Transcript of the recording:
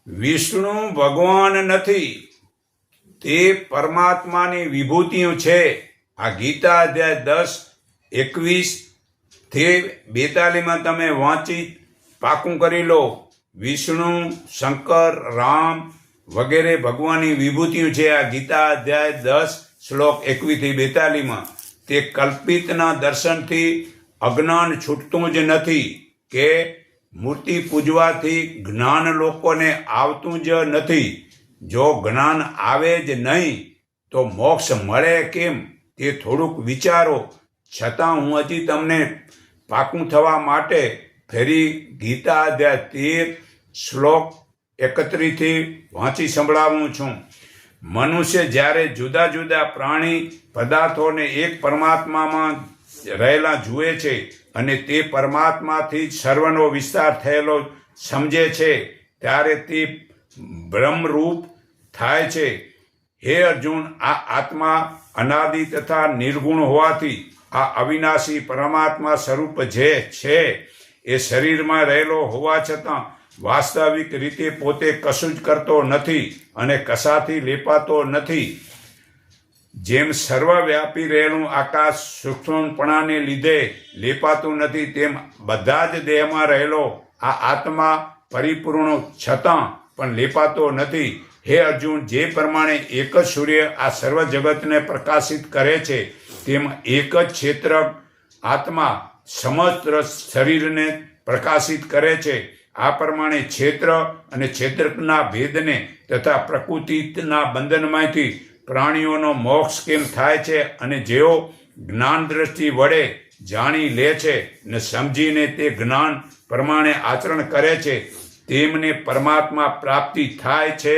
વિષ્ણુ ભગવાન નથી, તે પરમાત્માની વિભૂતિઓ છે. આ ગીતા અધ્યાય 10:21-42 તમે વાંચી પાકું કરી લો. વિષ્ણુ, શંકર, રામ વગેરે ભગવાનની વિભૂતિઓ છે. આ ગીતા અધ્યાય 10 શ્લોક 21-42. તે કલ્પિતના દર્શનથી અજ્ઞાન છૂટતું જ નથી કે મૂર્તિ પૂજવાથી જ્ઞાન લોકોને આવતું જ નથી. જો જ્ઞાન આવે જ નહીં તો મોક્ષ મળે કેમ તે થોડુંક વિચારો. છતાં હું હજી તમને પાકું થવા માટે ફરી ગીતા અધ્યાય 13 શ્લોક 31 વાંચી સંભળાવું છું. મનુષ્ય જ્યારે જુદા જુદા પ્રાણી પદાર્થોને એક પરમાત્મામાં રહેલા જુએ છે અને તે પરમાત્માથી જ સર્વનો વિસ્તાર થયેલો સમજે છે ત્યારે તે બ્રહ્મરૂપ થાય છે. હે અર્જુન, આ આત્મા અનાદિ તથા નિર્ગુણ હોવાથી આ અવિનાશી પરમાત્મા સ્વરૂપ જે છે એ શરીરમાં રહેલો હોવા છતાં વાસ્તવિક રીતે પોતે કશું જ કરતો નથી અને કશાથી લેપાતો નથી. જેમ સર્વવ્યાપી રહેલું આકાશ સૂક્ષ્મપણાને લીધે લેપાતું નથી, તેમ બધા જ દેહમાં રહેલો આ આત્મા પરિપૂર્ણ છતાં પણ લેપાતો નથી. હે અર્જુન, જે પ્રમાણે એક જ સૂર્ય આ સર્વ જગતને પ્રકાશિત કરે છે, તેમ એક જ ક્ષેત્ર આત્મા સમસ્ત શરીરને પ્રકાશિત કરે છે. આ પ્રમાણે ક્ષેત્ર અને ક્ષેત્રના ભેદને તથા પ્રકૃતિના બંધનમાંથી પ્રાણીઓનો મોક્ષ કેમ થાય છે અને જેઓ જ્ઞાન દ્રષ્ટિ વડે જાણી લે છે ને સમજીને તે જ્ઞાન પ્રમાણે આચરણ કરે છે તેમને પરમાત્મા પ્રાપ્તિ થાય છે.